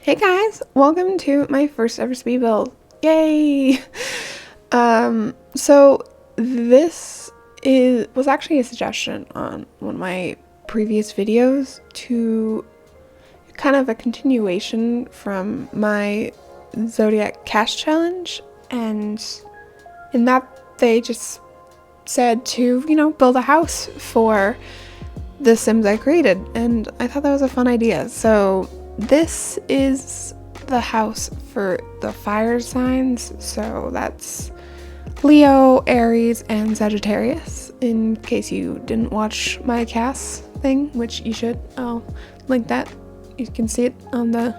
Hey guys, welcome to my first ever speed build. Yay! So this was actually a suggestion on one of my previous videos to kind of a continuation from my Zodiac cash challenge, and in that they just said to, build a house for the Sims I created, and I thought that was a fun idea. So this is the house for the fire signs, so that's Leo, Aries, and Sagittarius, in case you didn't watch my cast thing, which you should. I'll link that. You can see it on the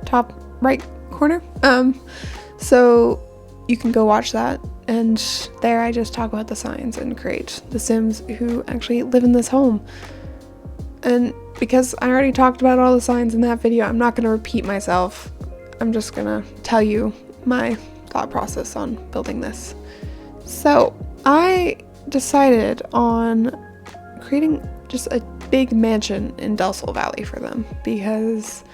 top right corner. So you can go watch that, and there I just talk about the signs and create the Sims who actually live in this home. And because I already talked about all the signs in that video, I'm not going to repeat myself. I'm just going to tell you my thought process on building this. So I decided on creating just a big mansion in Delsel Valley for them, because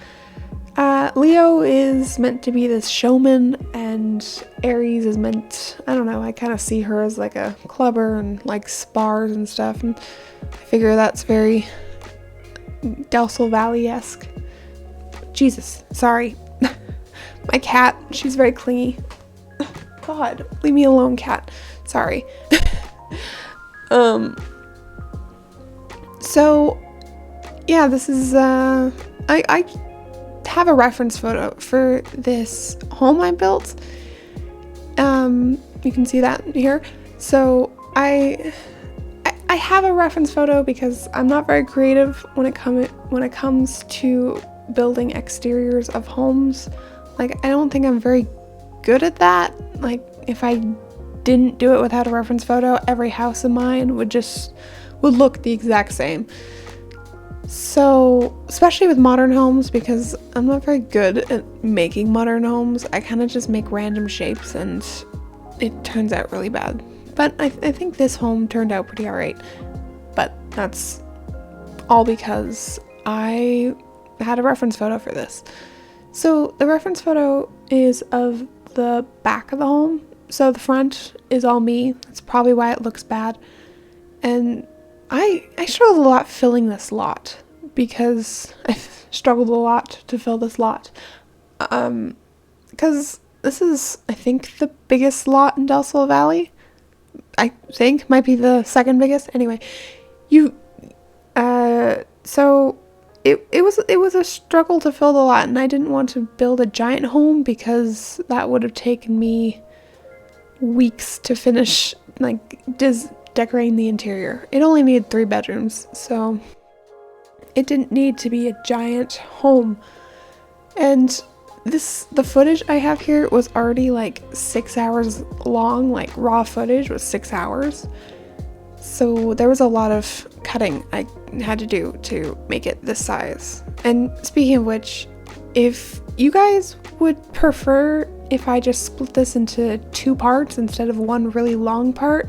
Leo is meant to be this showman, and Aries is meant, I don't know, I kind of see her as like a clubber and likes bars and stuff, and I figure that's very Delsel Valley-esque. Jesus, sorry. My cat, she's very clingy. God, leave me alone, cat. Sorry. So yeah, this is I have a reference photo for this home I built. You can see that here. So I have a reference photo because I'm not very creative when it comes to building exteriors of homes. Like, I don't think I'm very good at that. Like, if I didn't do it without a reference photo, every house of mine would look the exact same. So, especially with modern homes, because I'm not very good at making modern homes, I kind of just make random shapes and it turns out really bad. But I think this home turned out pretty alright. But that's all because I had a reference photo for this. So the reference photo is of the back of the home. So the front is all me. That's probably why it looks bad. And I struggled a lot filling this lot, because I've struggled a lot to fill this lot. Because this is, I think, the biggest lot in Delsel Valley. I think might be the second biggest. Anyway, so it was a struggle to fill the lot, and I didn't want to build a giant home because that would have taken me weeks to finish, like, decorating the interior. It only needed 3 bedrooms, so it didn't need to be a giant home. And the footage I have here was already like 6 hours long, like raw footage was 6 hours. So there was a lot of cutting I had to do to make it this size. And speaking of which, if you guys would prefer if I just split this into 2 parts instead of one really long part,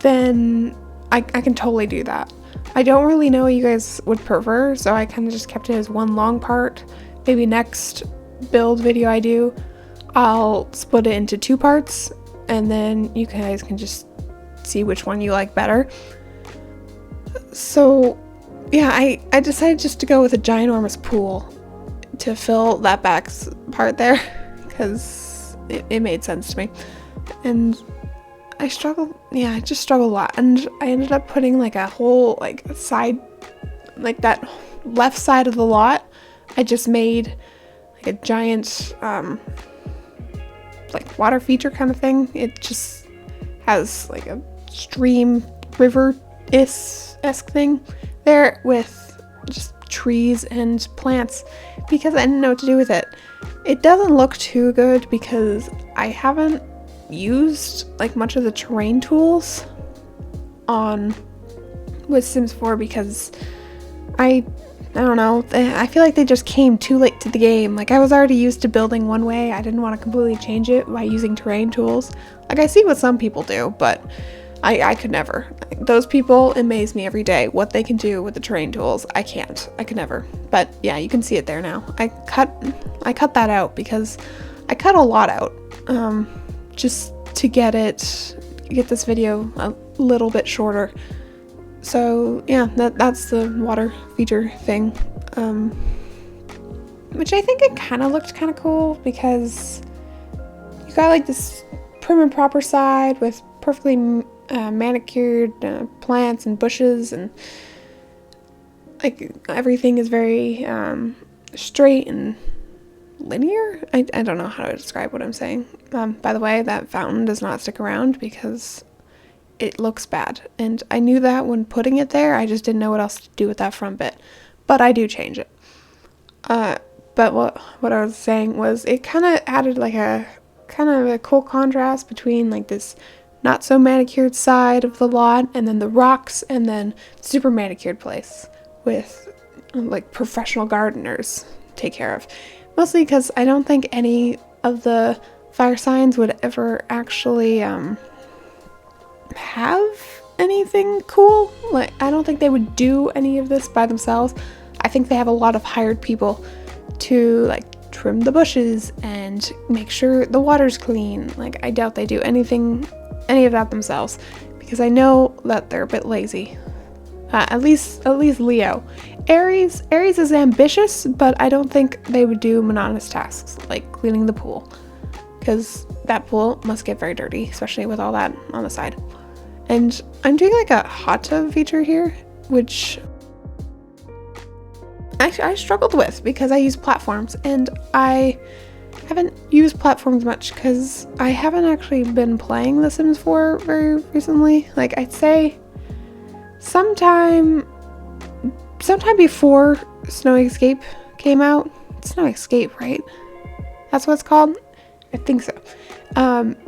then I can totally do that. I don't really know what you guys would prefer, so I kind of just kept it as one long part. Maybe next build video I do, I'll split it into 2 parts, and then you guys can just see which one you like better. So yeah, I decided just to go with a ginormous pool to fill that back part there, because it made sense to me. And I just struggled a lot, and I ended up putting like a whole side, like that left side of the lot, I just made like a giant like water feature kind of thing. It just has like a stream river-esque thing there with just trees and plants, because I didn't know what to do with it. It doesn't look too good because I haven't used like much of the terrain tools with Sims 4, because I don't know, I feel like they just came too late to the game. Like, I was already used to building one way. I didn't want to completely change it by using terrain tools. Like, I see what some people do, but I could never. Those people amaze me every day. What they can do with the terrain tools, I can't. I could never. But yeah, you can see it there now. I cut that out because I cut a lot out, just to get this video a little bit shorter. So yeah, that's the water feature thing, which I think it kind of looked kind of cool because you got like this prim and proper side with perfectly manicured plants and bushes, and like everything is very straight and linear. I don't know how to describe what I'm saying. By the way, that fountain does not stick around because it looks bad, and I knew that when putting it there. I just didn't know what else to do with that front bit, but I do change it. But what I was saying was it kind of added like a kind of a cool contrast between like this not so manicured side of the lot and then the rocks and then super manicured place with like professional gardeners take care of. Mostly because I don't think any of the fire signs would ever actually have anything cool. Like, I don't think they would do any of this by themselves. I think they have a lot of hired people to like trim the bushes and make sure the water's clean. Like, I doubt they do any of that themselves because I know that they're a bit lazy. At least Leo. Aries is ambitious, but I don't think they would do monotonous tasks like cleaning the pool, because that pool must get very dirty, especially with all that on the side. And I'm doing like a hot tub feature here, which I struggled with because I use platforms, and I haven't used platforms much because I haven't actually been playing The Sims 4 very recently. Like, I'd say sometime before Snowy Escape came out. Snowy Escape, right? That's what it's called? I think so.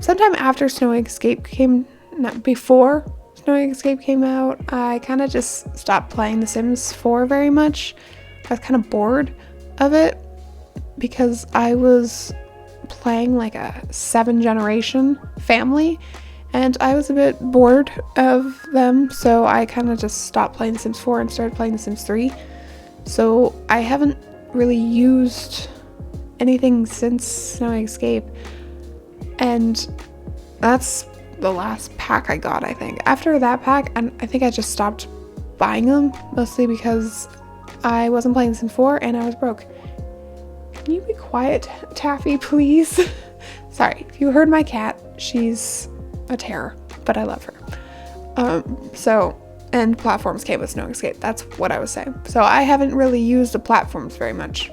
Sometime after before Snowy Escape came out, I kind of just stopped playing The Sims 4 very much. I was kind of bored of it because I was playing like a 7th-generation family, and I was a bit bored of them, so I kind of just stopped playing The Sims 4 and started playing The Sims 3. So I haven't really used anything since Snowy Escape, and that's the last pack I got, I think. After that pack, I think I just stopped buying them, mostly because I wasn't playing The Sims 4 and I was broke. Can you be quiet, Taffy, please? Sorry, if you heard my cat, she's a terror, but I love her. And platforms came with Snowy Escape. That's what I was saying. So I haven't really used the platforms very much.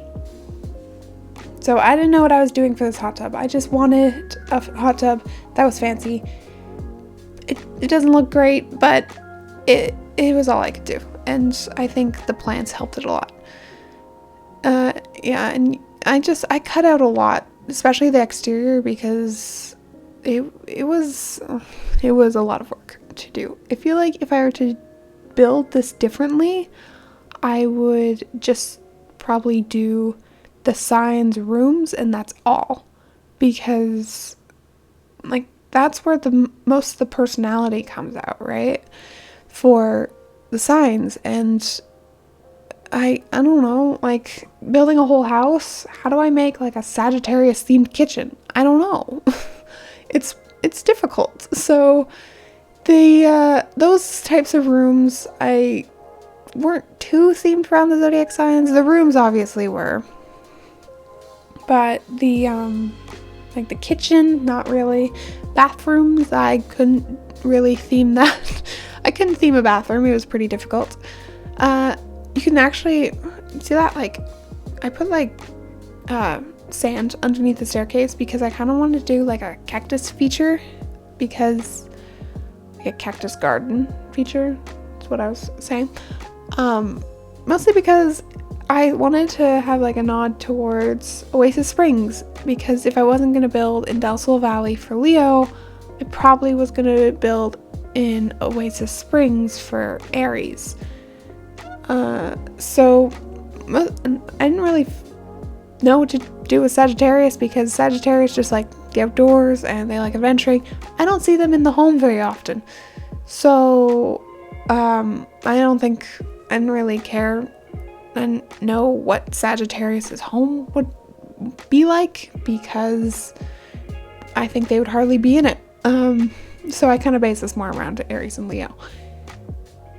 So I didn't know what I was doing for this hot tub. I just wanted a hot tub that was fancy. It doesn't look great, but it was all I could do. And I think the plants helped it a lot. Yeah, and I cut out a lot, especially the exterior, because it was a lot of work to do. I feel like if I were to build this differently, I would just probably do the signs rooms and that's all, because like that's where most of the personality comes out, right? For the signs. And I don't know, like building a whole house, how do I make like a Sagittarius themed kitchen? I don't know. It's difficult. So those types of rooms, I weren't too themed around the zodiac signs. The rooms obviously were, but the like the kitchen, not really. Bathrooms, I couldn't really theme that. I couldn't theme a bathroom. It was pretty difficult. You can actually see that, like I put like sand underneath the staircase because I kind of wanted to do like a cactus feature, because like a cactus garden feature is what I was saying. Mostly because I wanted to have like a nod towards Oasis Springs, because if I wasn't going to build in Del Sol Valley for Leo, I probably was going to build in Oasis Springs for Aries. So I didn't really know what to do with Sagittarius, because Sagittarius just like the outdoors and they like adventuring. I don't see them in the home very often. So, I don't think I didn't really care and know what Sagittarius's home would be like, because I think they would hardly be in it. So I kind of base this more around Aries and Leo.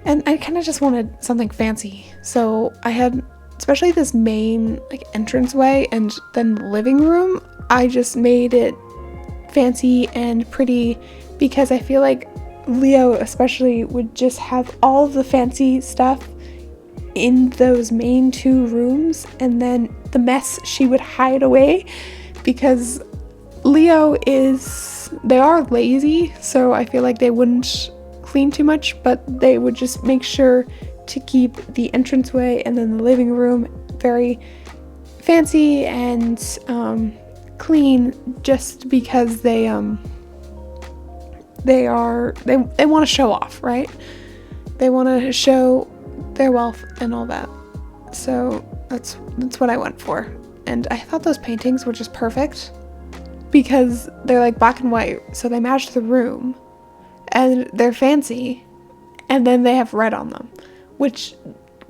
And I kind of just wanted something fancy. So I had, especially this main like entranceway and then the living room, I just made it fancy and pretty, because I feel like Leo especially would just have all of the fancy stuff in those main 2 rooms, and then the mess she would hide away, because they are lazy, so I feel like they wouldn't clean too much, but they would just make sure to keep the entranceway and then the living room very fancy and clean, just because they want to show off, right? They want to show their wealth and all that. So that's what I went for. And I thought those paintings were just perfect, because they're like black and white, so they match the room, and they're fancy, and then they have red on them, which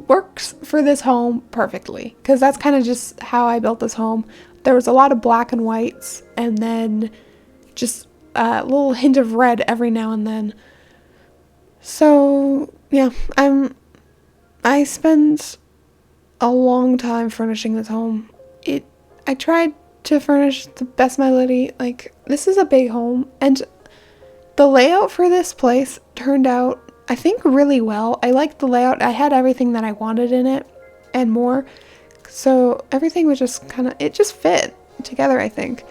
works for this home perfectly, because that's kind of just how I built this home. There was a lot of black and whites, and then just a little hint of red every now and then. So yeah, I spent a long time furnishing this home. I tried to furnish the best of my ability. Like, this is a big home, and the layout for this place turned out, I think, really well. I liked the layout. I had everything that I wanted in it and more. So everything was just it just fit together, I think.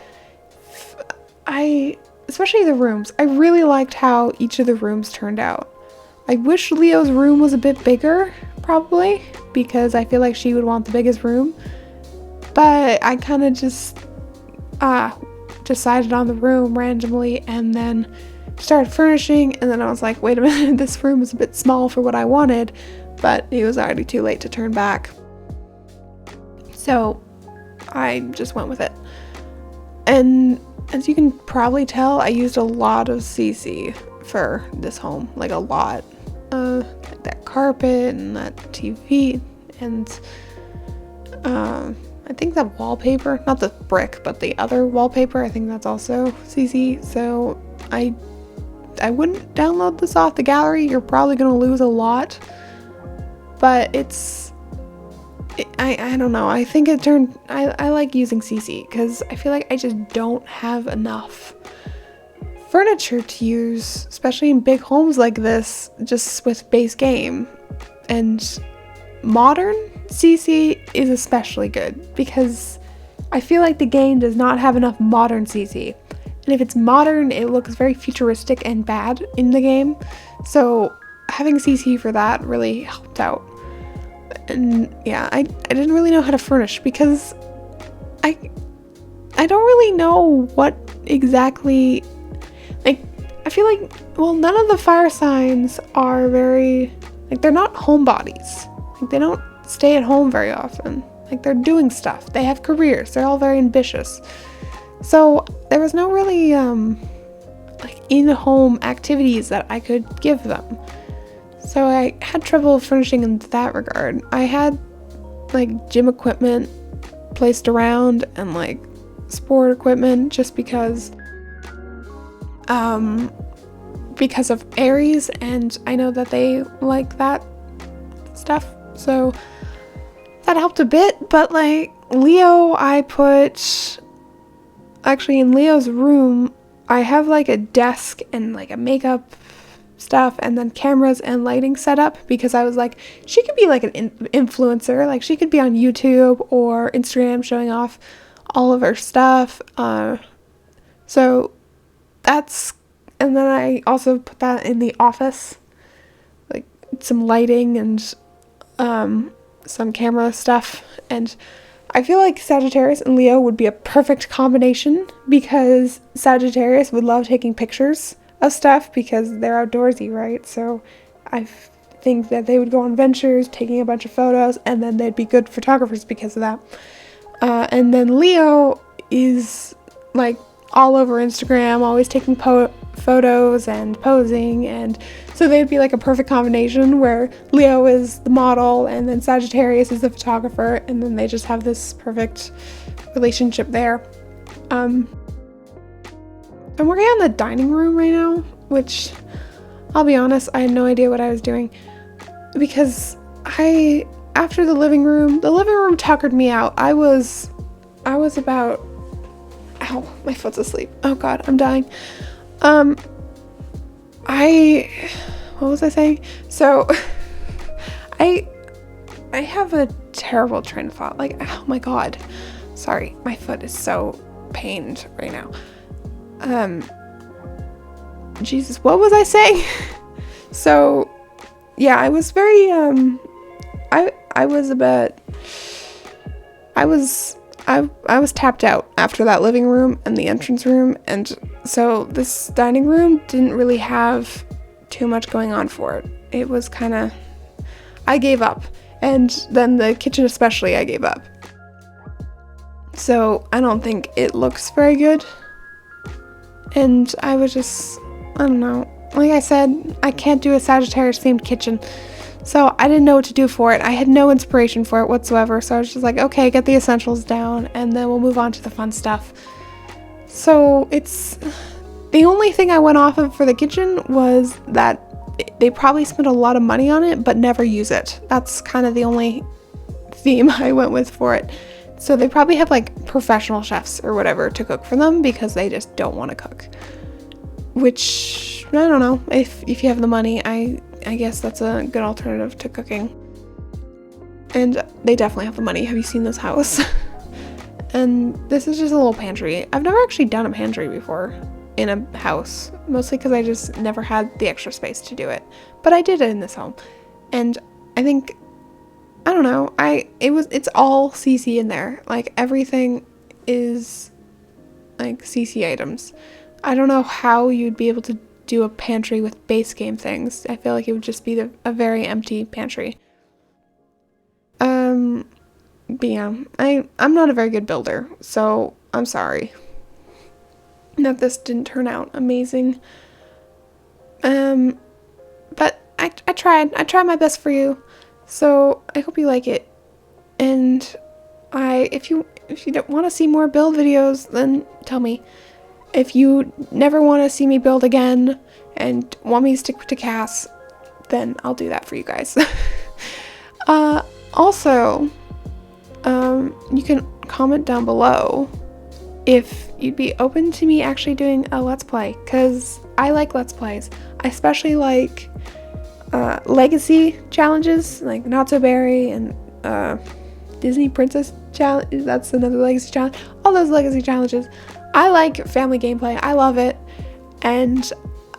Especially the rooms. I really liked how each of the rooms turned out. I wish Leo's room was a bit bigger, probably, because I feel like she would want the biggest room. But I kind of just decided on the room randomly, and then started furnishing, and then I was like, wait a minute, this room is a bit small for what I wanted, but it was already too late to turn back. So I just went with it. And as you can probably tell, I used a lot of CC for this home, like a lot. That carpet and that TV and I think that wallpaper, not the brick, but the other wallpaper, I think that's also CC. So I wouldn't download this off the gallery. You're probably going to lose a lot, but I don't know. I think I like using CC because I feel like I just don't have enough furniture to use, especially in big homes like this, just with base game. And modern CC is especially good because I feel like the game does not have enough modern CC. And if it's modern, it looks very futuristic and bad in the game. So having CC for that really helped out. And yeah, I didn't really know how to furnish because I don't really know what exactly, like, I feel like, well, none of the fire signs are very, like, they're not homebodies. Like, they don't stay at home very often. Like, they're doing stuff. They have careers. They're all very ambitious. So there was no really, like, in-home activities that I could give them. So I had trouble furnishing in that regard. I had, like, gym equipment placed around and, like, sport equipment just because of Aries, and I know that they like that stuff. So that helped a bit, but, like, Leo, actually in Leo's room, I have, like, a desk and, like, a makeup stuff and then cameras and lighting set up because I was like, she could be like an influencer, like she could be on YouTube or Instagram showing off all of her stuff. So that's, and then I also put that in the office, like some lighting and some camera stuff. And I feel like Sagittarius and Leo would be a perfect combination because Sagittarius would love taking pictures of stuff because they're outdoorsy, right? So I think that they would go on ventures, taking a bunch of photos, and then they'd be good photographers because of that. And then Leo is, like, all over Instagram, always taking photos and posing, and so they'd be like a perfect combination where Leo is the model and then Sagittarius is the photographer, and then they just have this perfect relationship there. I'm working on the dining room right now, which I'll be honest, I had no idea what I was doing, because after the living room tuckered me out. I was about, ow, my foot's asleep. Oh God, I'm dying. What was I saying? So I have a terrible train of thought. Like, oh my God, sorry, my foot is so pained right now. Jesus, what was I saying? So yeah, I was very I was tapped out after that living room and the entrance room, and so this dining room didn't really have too much going on for it. It was kind of, I gave up, and then the kitchen especially I gave up. So I don't think it looks very good, and I was just, I don't know, like I said, I can't do a Sagittarius themed kitchen. So I didn't know what to do for it. I had no inspiration for it whatsoever. So I was just like, okay, get the essentials down and then we'll move on to the fun stuff. So it's, the only thing I went off of for the kitchen was that they probably spent a lot of money on it, but never use it. That's kind of the only theme I went with for it. So they probably have like professional chefs or whatever to cook for them because they just don't want to cook. Which, I don't know, if you have the money, I guess that's a good alternative to cooking. And they definitely have the money. Have you seen this house? And this is just a little pantry. I've never actually done a pantry before in a house, mostly because I just never had the extra space to do it. But I did it in this home. And I think, I don't know, it's all CC in there. Like, everything is like CC items. I don't know how you'd be able to do a pantry with base game things. I feel like it would just be a very empty pantry. But yeah, I'm not a very good builder, so I'm sorry that this didn't turn out amazing. But I tried my best for you, so I hope you like it. And if you don't want to see more build videos, then tell me. If you never want to see me build again and want me to stick to Cass, then I'll do that for you guys. Also, you can comment down below if you'd be open to me actually doing a Let's Play, because I like Let's Plays. I especially like legacy challenges, like Not So Berry and Disney Princess Challenge. That's another legacy challenge. All those legacy challenges. I like family gameplay. I love it. And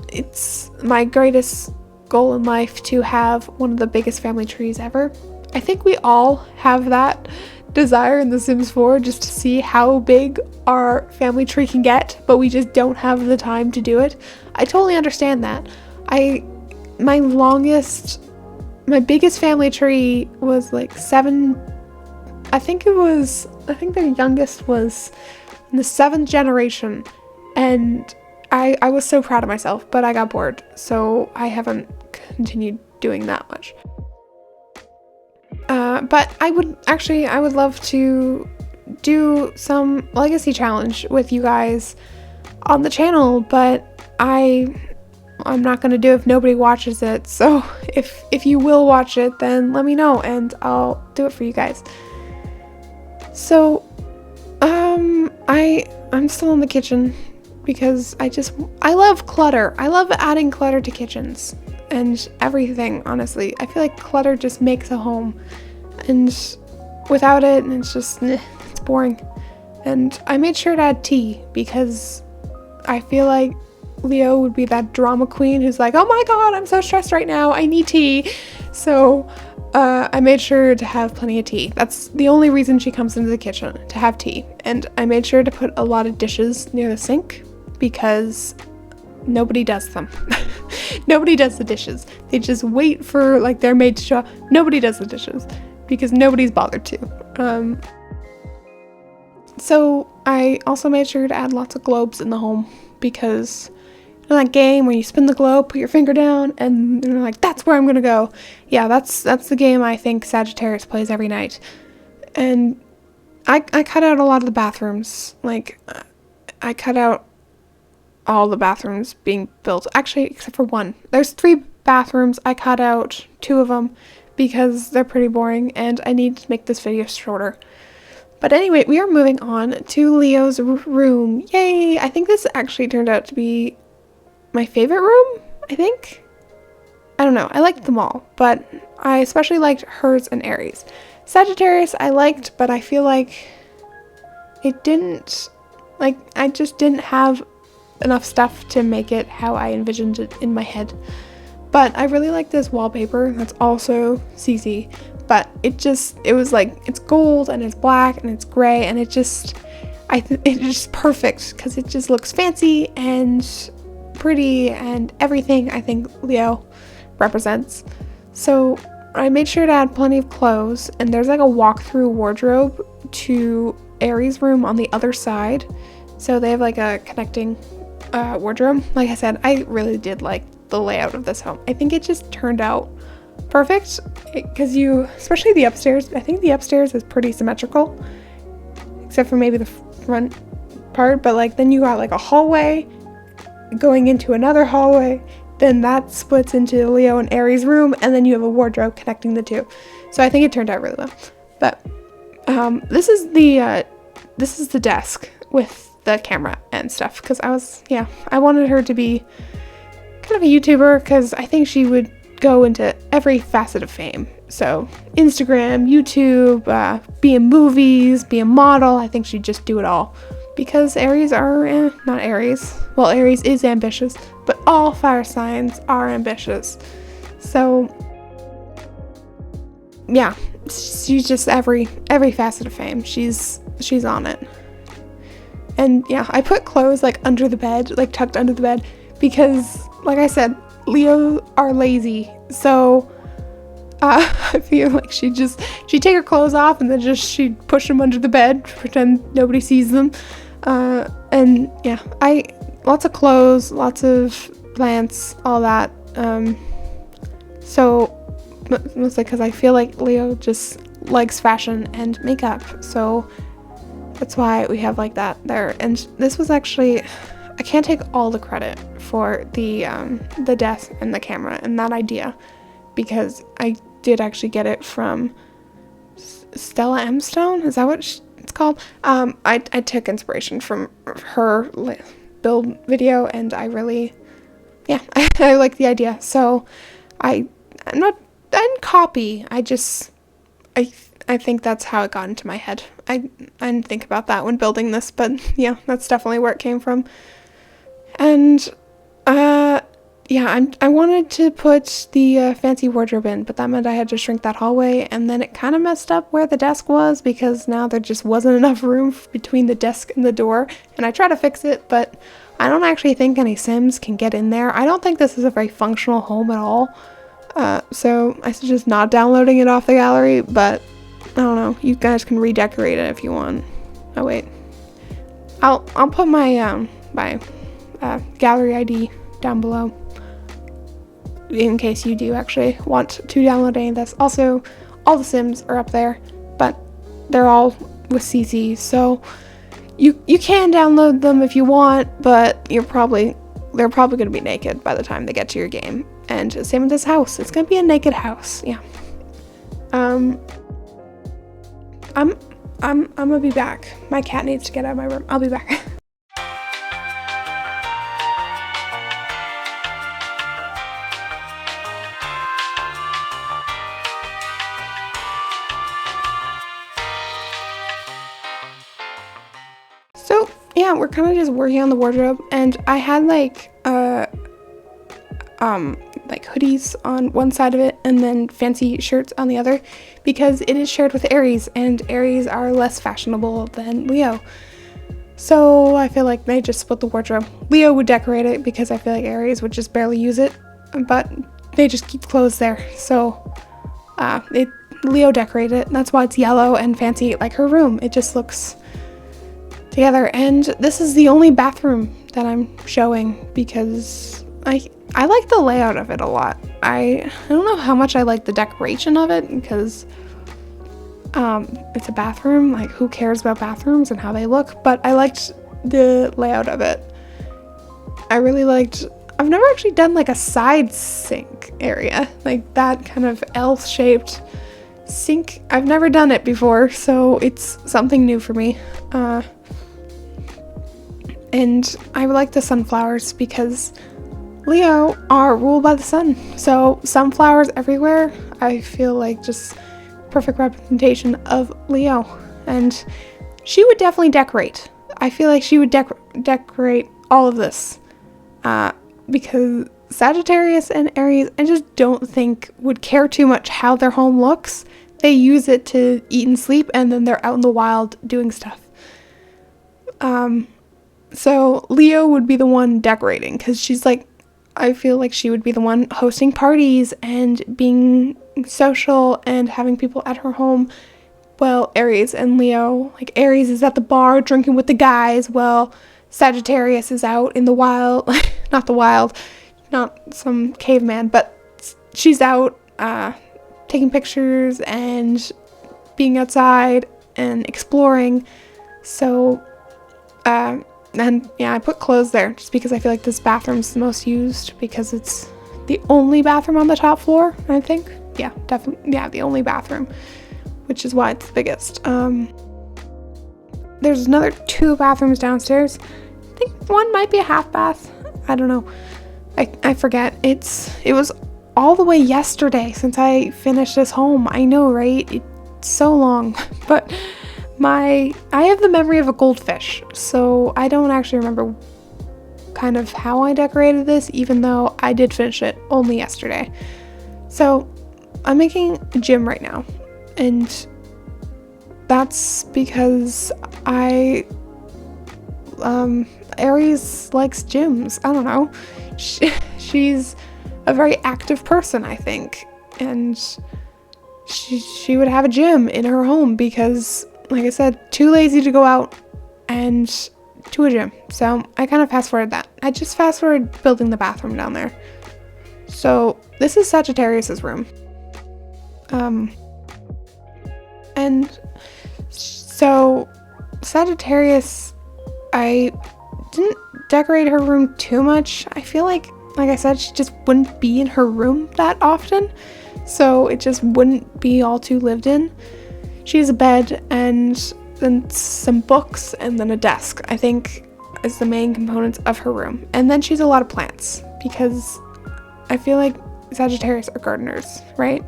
it's my greatest goal in life to have one of the biggest family trees ever. I think we all have that desire in The Sims 4, just to see how big our family tree can get, but we just don't have the time to do it. I totally understand that. My biggest family tree was like 7, I think their youngest was in the 7th generation, and I was so proud of myself, but I got bored, so I haven't continued doing that much. But I would love to do some legacy challenge with you guys on the channel, but I'm not gonna do it if nobody watches it. So if you will watch it, then let me know and I'll do it for you guys. So I'm still in the kitchen because I love clutter. I love adding clutter to kitchens and everything, honestly. I feel like clutter just makes a home, and without it, it's just, it's boring. And I made sure to add tea because I feel like Leo would be that drama queen who's like, oh my god, I'm so stressed right now, I need tea. So I made sure to have plenty of tea. That's the only reason she comes into the kitchen, to have tea. And I made sure to put a lot of dishes near the sink because nobody does them. Nobody does the dishes. They just wait for like their maid to show up. Nobody does the dishes because nobody's bothered to. So I also made sure to add lots of globes in the home because that game where you spin the globe, put your finger down, and you're like, that's where I'm gonna go. Yeah, that's the game I think Sagittarius plays every night. And I cut out a lot of the bathrooms. Like, I cut out all the bathrooms being built. Actually, except for one. There's 3 bathrooms. I cut out 2 of them because they're pretty boring and I need to make this video shorter. But anyway, we are moving on to Leo's room. Yay! I think this actually turned out to be my favorite room, I think. I don't know. I liked them all, but I especially liked hers and Aries. Sagittarius I liked, but I feel like it didn't, like, I just didn't have enough stuff to make it how I envisioned it in my head. But I really like this wallpaper that's also CC, but it was like, it's gold and it's black and it's gray and it's just perfect because it just looks fancy and pretty and everything I think Leo represents. So I made sure to add plenty of clothes, and there's like a walk-through wardrobe to Aries' room on the other side. So they have like a connecting wardrobe. Like I said, I really did like the layout of this home. I think it just turned out perfect because especially the upstairs, I think the upstairs is pretty symmetrical except for maybe the front part, but like then you got like a hallway going into another hallway, then that splits into Leo and Aries' room, and then you have a wardrobe connecting the two. So I think it turned out really well. But this is the desk with the camera and stuff because I wanted her to be kind of a YouTuber because I think she would go into every facet of fame. So Instagram, YouTube, be in movies, be a model. I think she'd just do it all because Aries are not Aries. Well, Aries is ambitious, but all fire signs are ambitious. So yeah, she's just every facet of fame. She's on it. And yeah, I put clothes like under the bed, like tucked under the bed, because like I said, Leo are lazy. So I feel like she'd take her clothes off and then she'd push them under the bed, pretend nobody sees them. And yeah, lots of clothes, lots of plants, all that. So mostly because I feel like Leo just likes fashion and makeup. So that's why we have like that there. And this was actually, I can't take all the credit for the desk and the camera and that idea, because I did actually get it from Stella M. Stone. Is that what it's called? I took inspiration from her build video, and I really, I like the idea. So I didn't copy. I think that's how it got into my head. I didn't think about that when building this, but yeah, that's definitely where it came from. And I wanted to put the fancy wardrobe in, but that meant I had to shrink that hallway, and then it kind of messed up where the desk was because now there just wasn't enough room between the desk and the door, and I tried to fix it, but I don't actually think any Sims can get in there. I don't think this is a very functional home at all, so I suggest not downloading it off the gallery, but I don't know, you guys can redecorate it if you want. Oh wait, I'll put my gallery ID down below in case you do actually want to download any of this. Also, all the Sims are up there, but they're all with CC, so you can download them if you want, but they're probably going to be naked by the time they get to your game. And same with this house, it's going to be a naked house. Yeah. I'm gonna be back. My cat needs to get out of my room. I'll be back. So yeah, we're kind of just working on the wardrobe, and I had like hoodies on one side of it and then fancy shirts on the other, because it is shared with Aries, and Aries are less fashionable than Leo. So I feel like they just split the wardrobe. Leo would decorate it because I feel like Aries would just barely use it, but they just keep clothes there. So Leo decorated it, and that's why it's yellow and fancy like her room. It just looks together. And this is the only bathroom that I'm showing because I like the layout of it a lot. I don't know how much I like the decoration of it because it's a bathroom. Like, who cares about bathrooms and how they look? But I liked the layout of it. I've never actually done like a side sink area, like that kind of L-shaped sink. I've never done it before, so it's something new for me. And I like the sunflowers because Leo are ruled by the sun. So sunflowers everywhere, I feel like just perfect representation of Leo. And she would definitely decorate. I feel like she would decorate all of this. Because Sagittarius and Aries, I just don't think would care too much how their home looks. They use it to eat and sleep, and then they're out in the wild doing stuff. So Leo would be the one decorating, because she's like, I feel like she would be the one hosting parties and being social and having people at her home. Well, Aries and Leo, like Aries is at the bar drinking with the guys, while Sagittarius is out in the wild, not some caveman, but she's out taking pictures and being outside and exploring. So, and yeah, I put clothes there just because I feel like this bathroom's the most used because it's the only bathroom on the top floor, I think. Yeah, definitely. Yeah, the only bathroom, which is why it's the biggest. There's another 2 bathrooms downstairs. I think one might be a half bath. I don't know. I forget. It was all the way yesterday since I finished this home. I know, right? It's so long. But I have the memory of a goldfish, so I don't actually remember kind of how I decorated this, even though I did finish it only yesterday. So I'm making a gym right now, and that's because Aries likes gyms. I don't know. She's a very active person, I think, and she would have a gym in her home because, like I said, too lazy to go out and to a gym. So I kind of fast forwarded that. I just fast forwarded building the bathroom down there. So this is Sagittarius's room. And so Sagittarius, I didn't decorate her room too much. I feel like I said, she just wouldn't be in her room that often, so it just wouldn't be all too lived in. She has a bed and then some books and then a desk, I think, is the main components of her room. And then she has a lot of plants because I feel like Sagittarius are gardeners, right?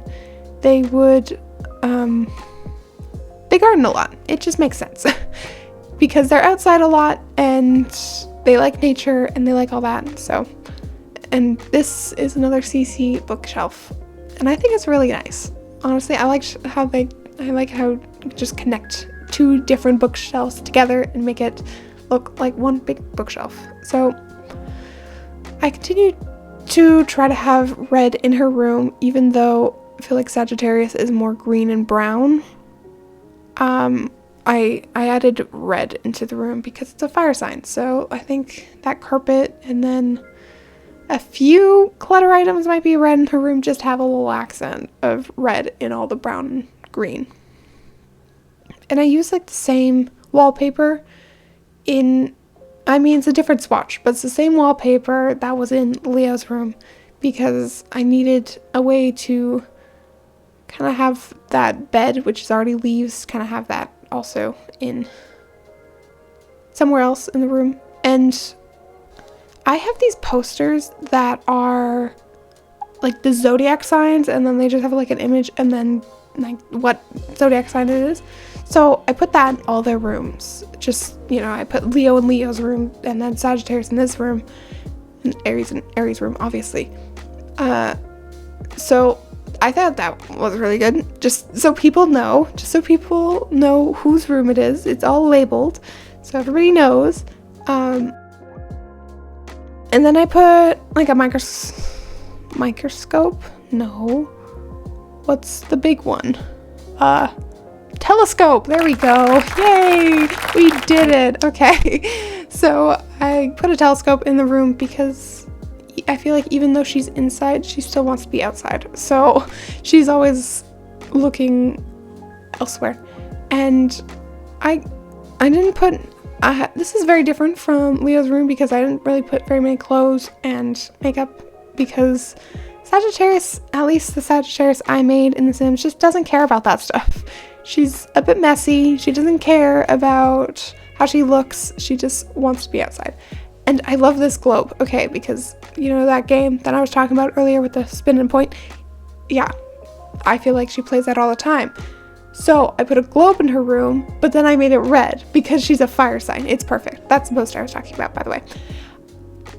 They would they garden a lot. It just makes sense because they're outside a lot and they like nature and they like all that. So, and this is another CC bookshelf, and I think it's really nice. Honestly, I like how just connect 2 different bookshelves together and make it look like one big bookshelf. So I continue to try to have red in her room, even though I feel like Sagittarius is more green and brown. I added red into the room because it's a fire sign, so I think that carpet and then a few clutter items might be red in her room, just have a little accent of red in all the brown and green. And I use like the same wallpaper it's a different swatch, but it's the same wallpaper that was in Leo's room because I needed a way to kind of have that bed, which is already leaves, kind of have that also in somewhere else in the room. And I have these posters that are like the Zodiac signs, and then they just have like an image and then like what Zodiac sign it is. So I put that in all their rooms. Just, I put Leo in Leo's room and then Sagittarius in this room and Aries in Aries' room, obviously. So I thought that was really good. Just so people know whose room it is. It's all labeled, so everybody knows. And then I put like a microscope? No. What's the big one? Telescope. There we go. Yay! We did it. Okay. So I put a telescope in the room because I feel like even though she's inside, she still wants to be outside. So she's always looking elsewhere. And I didn't put, this is very different from Leo's room because I didn't really put very many clothes and makeup because Sagittarius, at least the Sagittarius I made in The Sims, just doesn't care about that stuff. She's a bit messy. She doesn't care about how she looks. She just wants to be outside. And I love this globe, okay, because you know that game that I was talking about earlier with the spin and point? Yeah, I feel like she plays that all the time. So I put a globe in her room, but then I made it red because she's a fire sign. It's perfect. That's the poster I was talking about, by the way.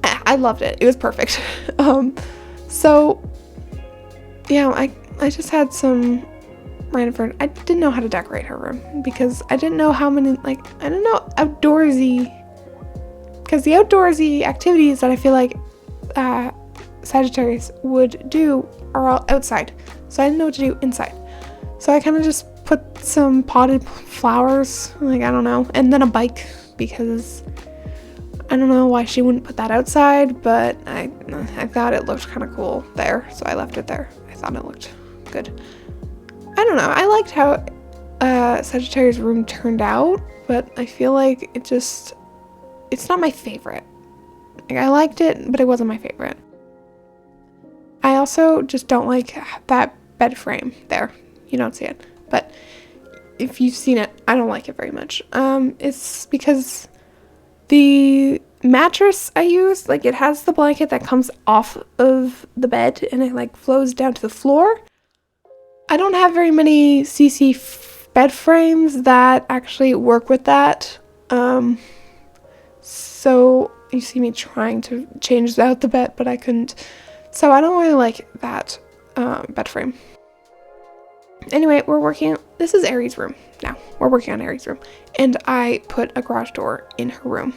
I loved it. It was perfect. So yeah, I just had some random I didn't know how to decorate her room because I didn't know how many, like, I don't know, outdoorsy, because the outdoorsy activities that I feel like Sagittarius would do are all outside. So I didn't know what to do inside. So I kind of just put some potted flowers, like, I don't know, and then a bike because I don't know why she wouldn't put that outside, but I thought it looked kind of cool there, so I left it there. I thought it looked good. I don't know, I liked how Sagittarius' room turned out, but I feel like it's not my favorite. Like, I liked it, but it wasn't my favorite. I also just don't like that bed frame there. You don't see it, but if you've seen it, I don't like it very much. It's because the mattress I use, like, it has the blanket that comes off of the bed and it like flows down to the floor. I don't have very many CC bed frames that actually work with that. So you see me trying to change out the bed, but I couldn't. So I don't really like that bed frame. Anyway, this is Aries' room now. We're working on Aries' room. And I put a garage door in her room.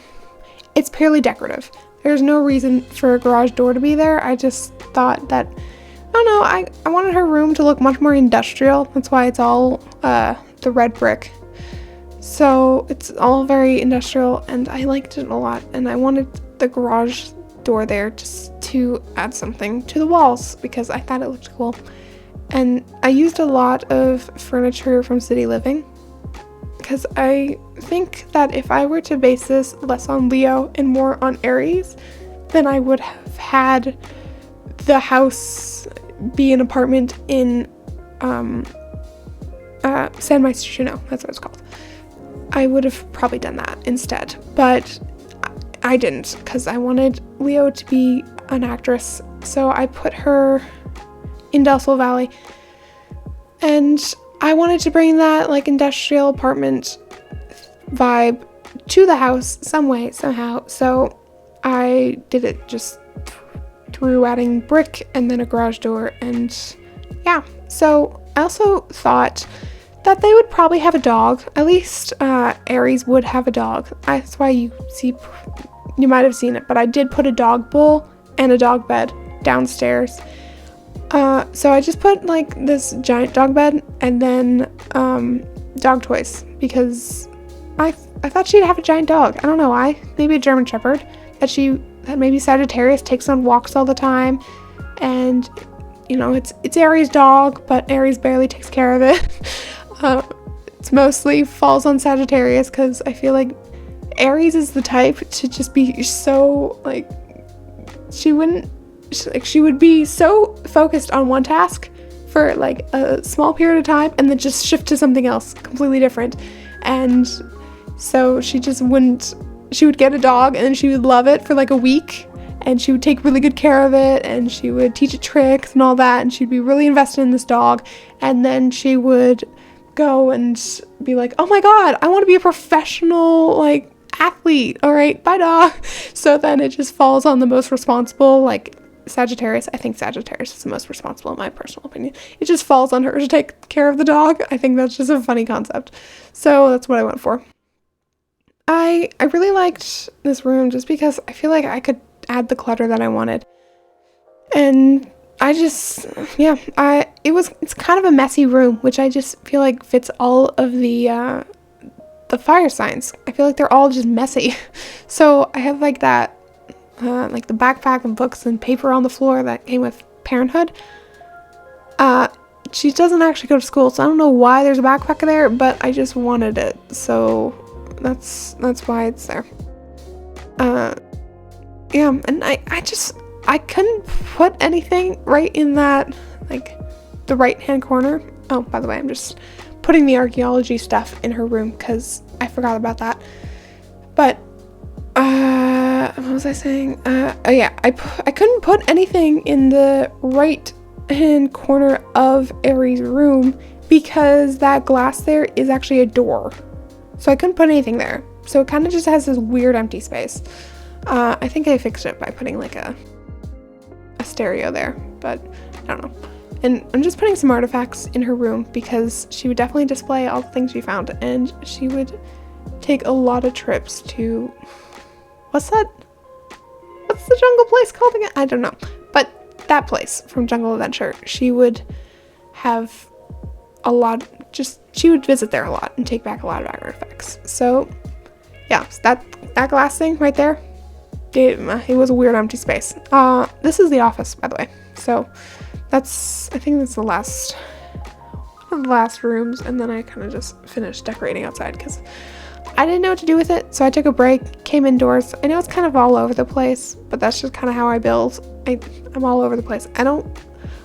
It's purely decorative. There's no reason for a garage door to be there. I just thought that, I don't know, I wanted her room to look much more industrial. That's why it's all the red brick. So it's all very industrial and I liked it a lot. And I wanted the garage door there just to add something to the walls because I thought it looked cool. And I used a lot of furniture from City Living because I think that if I were to base this less on Leo and more on Aries, then I would have had the house be an apartment in San Myshuno. That's what it's called. I would have probably done that instead, but I didn't because I wanted Leo to be an actress. So I put her in Del Sol Valley, and I wanted to bring that like industrial apartment vibe to the house some way, somehow. So I did it just through adding brick and then a garage door, and yeah. So I also thought that they would probably have a dog. At least Aries would have a dog. That's why you might have seen it, but I did put a dog bowl and a dog bed downstairs. So I just put like this giant dog bed and then dog toys because I thought she'd have a giant dog. I don't know why. Maybe a German Shepherd that maybe Sagittarius takes on walks all the time, and you know it's Aries' dog, but Aries barely takes care of it. It's mostly falls on Sagittarius because I feel like Aries is the type to just be so like she would be so focused on one task for like a small period of time and then just shift to something else completely different. And so she would get a dog and then she would love it for like a week and she would take really good care of it and she would teach it tricks and all that and she'd be really invested in this dog, and then she would go and be like, oh my god, I want to be a professional like athlete. All right, bye dog. So then it just falls on the most responsible, like Sagittarius. I think Sagittarius is the most responsible in my personal opinion. It just falls on her to take care of the dog. I think that's just a funny concept. So that's what I went for. I really liked this room just because I feel like I could add the clutter that I wanted. And I just, yeah, it's kind of a messy room, which I just feel like fits all of the the fire signs. I feel like they're all just messy. So I have like that, like the backpack and books and paper on the floor that came with Parenthood. She doesn't actually go to school, so I don't know why there's a backpack there, but I just wanted it, so that's why it's there. Yeah, and I couldn't put anything right in that, like, the right-hand corner. Oh, by the way, I'm just putting the archaeology stuff in her room, because I forgot about that. But, what was I saying? Oh yeah, I couldn't put anything in the right-hand corner of Aries' room, because that glass there is actually a door. So I couldn't put anything there. So it kind of just has this weird empty space. I think I fixed it by putting like a stereo there, but I don't know. And I'm just putting some artifacts in her room because she would definitely display all the things she found, and she would take a lot of trips to, what's that? What's the jungle place called again? I don't know. But that place from Jungle Adventure, she would have a lot, she would visit there a lot and take back a lot of artifacts. So yeah, so that glass thing right there, it was a weird empty space. This is the office, by the way. So I think that's one of the last rooms, and then I kind of just finished decorating outside because I didn't know what to do with it. So I took a break, came indoors. I know it's kind of all over the place, but that's just kind of how I build. I'm all over the place.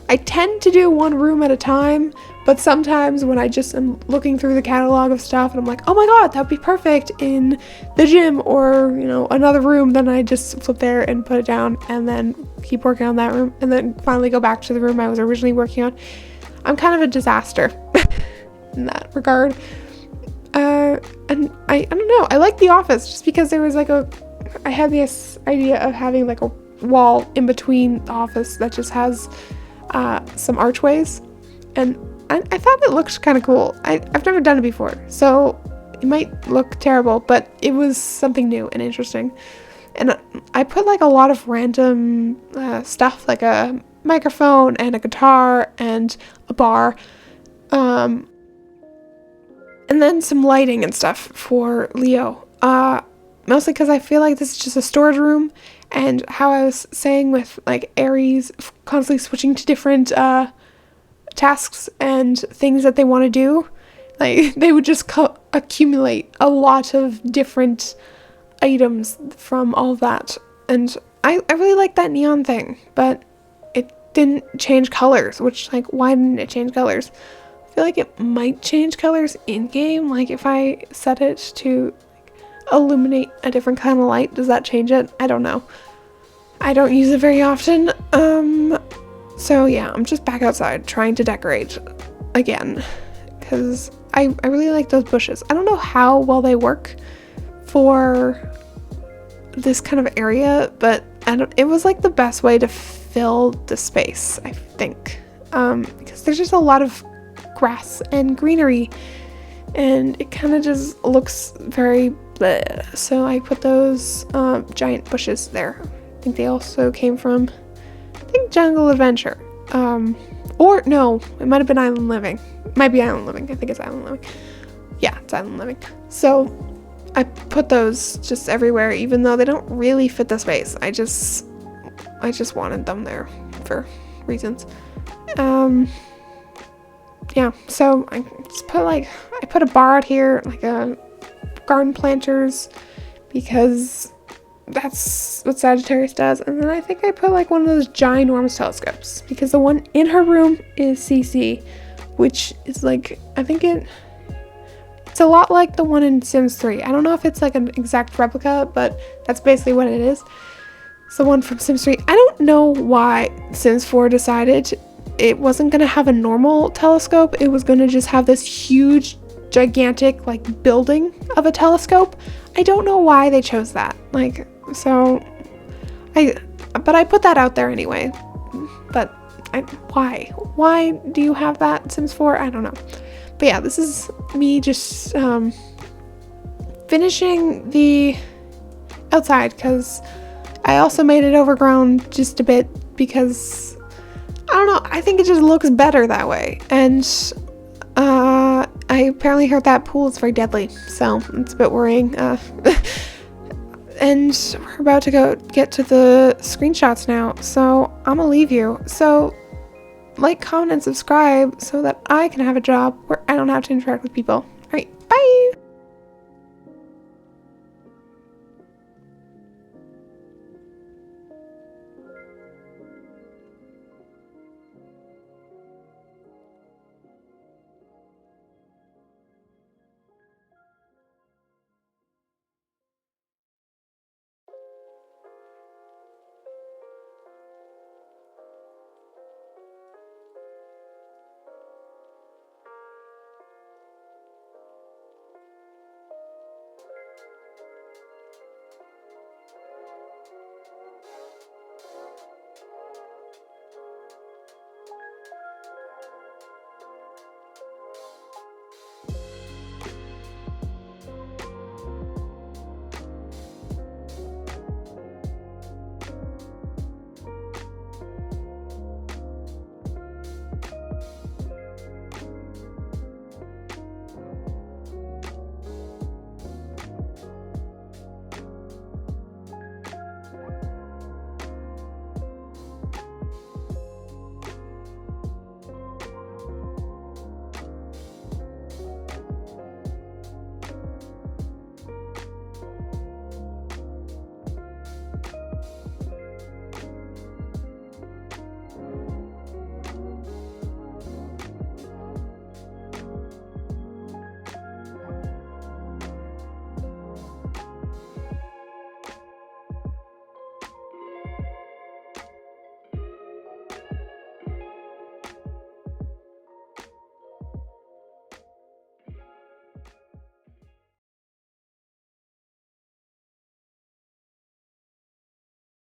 I tend to do one room at a time, but sometimes when I just am looking through the catalog of stuff and I'm like, oh my god, that would be perfect in the gym or, you know, another room, then I just flip there and put it down and then keep working on that room and then finally go back to the room I was originally working on. I'm kind of a disaster in that regard. And I don't know, I like the office just because there was like I had this idea of having like a wall in between the office that just has some archways, and I thought it looked kind of cool. I've never done it before, so it might look terrible, but it was something new and interesting. And I put like a lot of random stuff, like a microphone and a guitar and a bar, and then some lighting and stuff for Leo, mostly because I feel like this is just a storage room. And how I was saying with like Aries constantly switching to different tasks and things that they want to do, like they would just accumulate a lot of different items from all of that. And I really like that neon thing, but it didn't change colors, which, like, why didn't it change colors? I feel like it might change colors in game, like if I set it to illuminate a different kind of light, does that change it? I don't know. I don't use it very often. So yeah, I'm just back outside trying to decorate again because I really like those bushes. I don't know how well they work for this kind of area, but it was like the best way to fill the space, I think, because there's just a lot of grass and greenery and it kind of just looks very bleh. So I put those giant bushes there. I think they also came from, I think, Jungle Adventure. Or no, it might have been Island Living. It might be Island Living. I think it's Island Living. Yeah, it's Island Living. So I put those just everywhere, even though they don't really fit the space. I just wanted them there for reasons. Yeah, so I just put a bar out here, like a garden planters, because that's what Sagittarius does. And then I think I put like one of those ginormous telescopes, because the one in her room is CC, which is like, I think it's a lot like the one in Sims 3. I don't know if it's like an exact replica, but that's basically what it is. It's the one from Sims 3. I don't know why Sims 4 decided it wasn't going to have a normal telescope. It was going to just have this huge, gigantic, like, building of a telescope. I don't know why they chose that. Like, so but I put that out there anyway. But why do you have that, Sims 4? I don't know. But yeah, this is me just finishing the outside, because I also made it overgrown just a bit I don't know, I think it just looks better that way. And I I apparently heard that pool is very deadly, so it's a bit worrying. And we're about to go get to the screenshots now, so I'm gonna leave you. So like, comment, and subscribe so that I can have a job where I don't have to interact with people. Alright, bye!